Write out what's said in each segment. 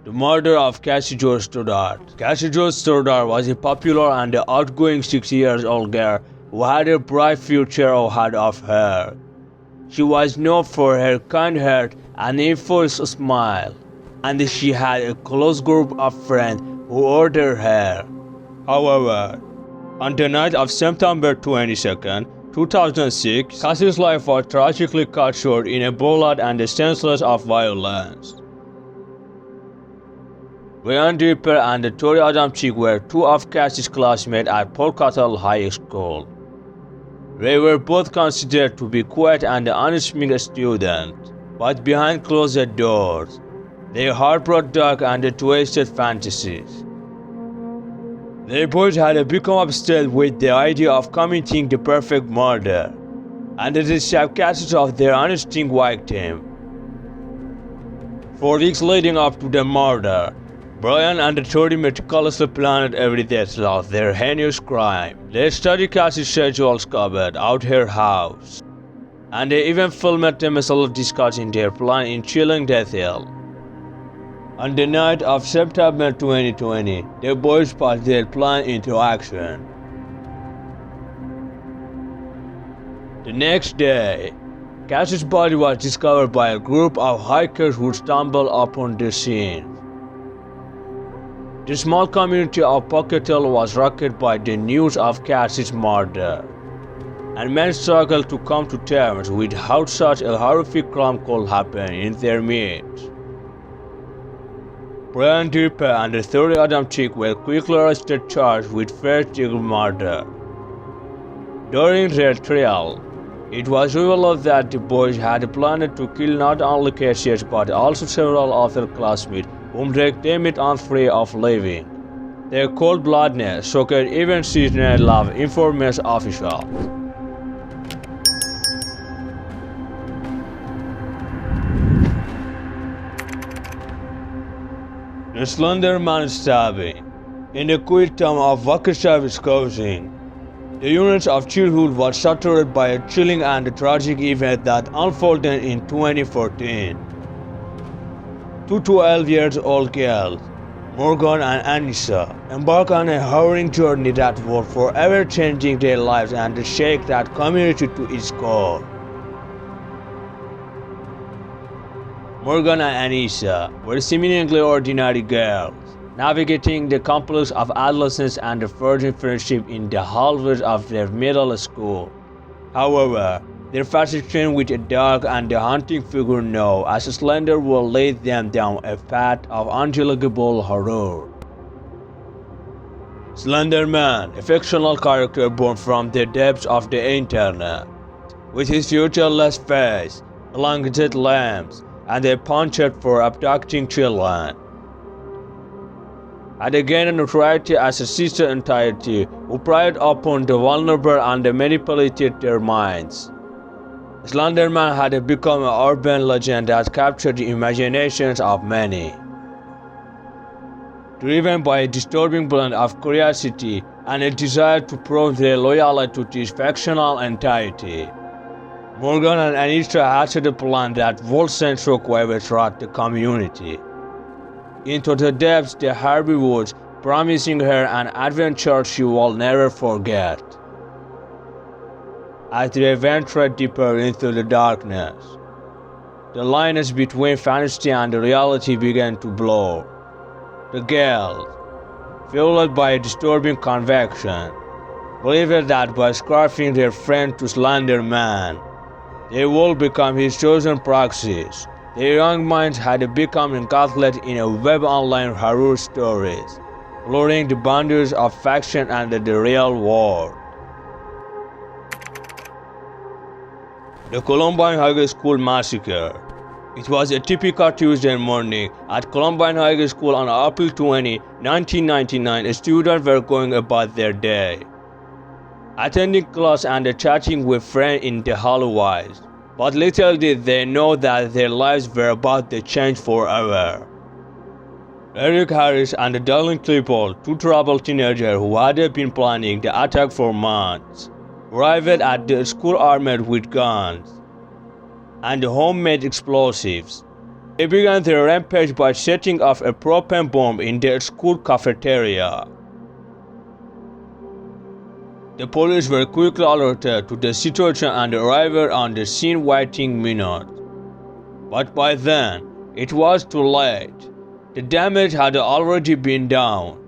The murder of Cassie Jo Stoddard. Cassie Jo Stoddard was a popular and outgoing 6-year-old girl who had a bright future ahead of her. She was known for her kind heart and infectious smile, and she had a close group of friends who adored her. However, on the night of September 22nd, 2006, Cassie's life was tragically cut short in a blood and senseless of violence. Brian Draper and Tori Adamczyk were two of Cassie's classmates at Polkattle High School. They were both considered to be quiet and unassuming students, but behind closed doors, they harbored dark and twisted fantasies. They both had become obsessed with the idea of committing the perfect murder, and the subcastes of their unseen victim. For weeks leading up to the murder, Brian and Tori meticulously planned every detail of their heinous crime. They studied Cassie's schedule covered out her house, and they even filmed themselves discussing their plan in chilling detail. On the night of September 2020, the boys put their plan into action. The next day, Cassie's body was discovered by a group of hikers who stumbled upon the scene. The small community of Pockettville was rocked by the news of Cassie's murder, and men struggled to come to terms with how such a horrific crime could happen in their midst. Brian Draper and Tori Adamczyk were quickly arrested, charged with first-degree murder. During their trial, it was revealed that the boys had planned to kill not only Cassie but also several other classmates whom they deemed unfree of living. Their cold-bloodedness shocked even seasoned law enforcement officials. The Slender Man stabbing. In the quiet town of Waukesha, Wisconsin, the units of childhood was shattered by a chilling and tragic event that unfolded in 2014. Two 12-year-old girls, Morgan and Anissa, embarked on a harrowing journey that would forever changing their lives and shake that community to its core. Morgan and Anissa were seemingly ordinary girls, navigating the complex of adolescence and virgin friendship in the hallways of their middle school. However, their fascination with a dark and haunting figure known as Slender will lead them down a path of unbelievable horror. Slender Man, a fictional character born from the depths of the internet, with his featureless face, elongated limbs, and a penchant for abducting children, had gained notoriety as a sister entity who preyed upon the vulnerable and manipulated their minds. Slender Man had become an urban legend that captured the imaginations of many. Driven by a disturbing blend of curiosity and a desire to prove their loyalty to this fictional entity, Morgan and Anissa hatched a plan that would send shockwaves throughout the community. Into the depths the Harvey woods, promising her an adventure she will never forget. As they ventured deeper into the darkness, the lines between fantasy and reality began to blur. The girls, fueled by a disturbing conviction, believed that by scarfing their friend to Slender Man, they would become his chosen proxies. Their young minds had become encapsulated in a web of online horror stories, blurring the boundaries of fiction and the real world. The Columbine High School Massacre. It was a typical Tuesday morning at Columbine High School on April 20, 1999. Students were going about their day, attending class and chatting with friends in the hallways. But little did they know that their lives were about to change forever. Eric Harris and Darlene Klebold, two troubled teenagers who had been planning the attack for months, arrived at the school armed with guns and homemade explosives. They began their rampage by setting off a propane bomb in their school cafeteria. The police were quickly alerted to the situation and arrived on the scene within minutes. But by then, it was too late. The damage had already been done,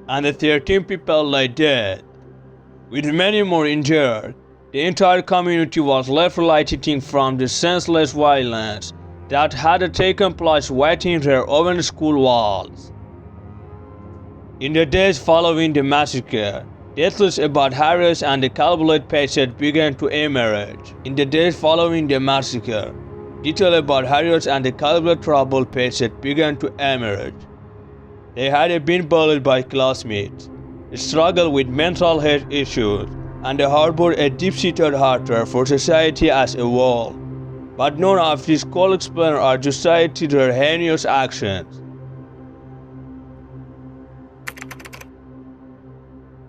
and the 13 people lay dead. With many more injured, the entire community was left retreating from the senseless violence that had taken place within their own school walls. In the days following the massacre, details about Harris and the culprit patient began to emerge. Details about Harris and the culprit trouble patient began to emerge. They had been bullied by classmates, struggled with mental health issues, and harbored a deep-seated hatred for society as a whole. But none of these could explain or justify their heinous actions.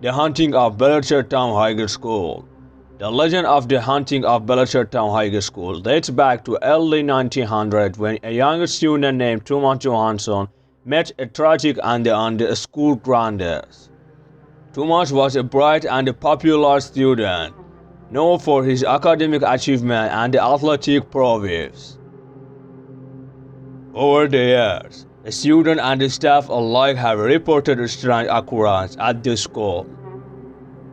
The Haunting of Belchertown High School. The legend of the haunting of Belchertown High School dates back to early 1900 when a young student named Thomas Johansson met a tragic end on the school grounds. Thomas was a bright and popular student, known for his academic achievement and athletic prowess. Over the years, students and staff alike have reported strange occurrences at the school.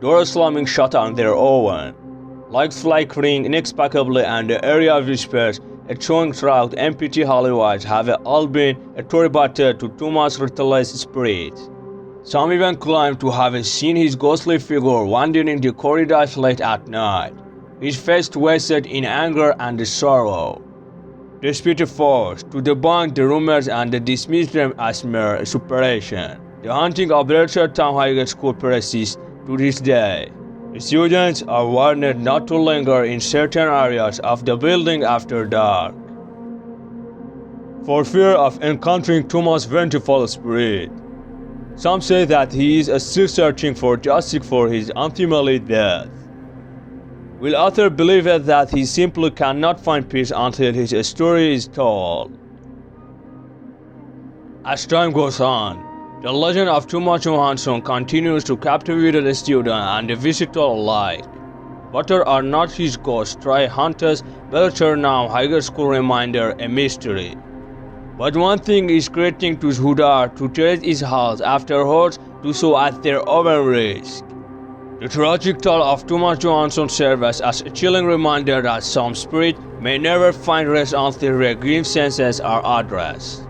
Doors slamming shut on their own, lights flickering inexplicably, and the area whispers echoing throughout empty hallways have all been attributed to Thomas' restless spirit. Some even claim to have seen his ghostly figure wandering the corridors late at night, his face twisted in anger and sorrow. Despite efforts to debunk the rumors and dismiss them as mere superstition, the haunting of Belchertown High School persists to this day. Students are warned not to linger in certain areas of the building after dark, for fear of encountering Thomas' vengeful spirit. Some say that he is still searching for justice for his untimely death, while others believe that he simply cannot find peace until his story is told. As time goes on, the legend of Thomas Johansson continues to captivate the student and the visitor alike. Whether or not his ghost try hunters, Belchertown High School remains a mystery. But one thing is creating those who dare to tread his halls afterwards do so at their own risk. The tragic tale of Thomas Johansson serves as a chilling reminder that some spirits may never find rest until their grim senses are addressed.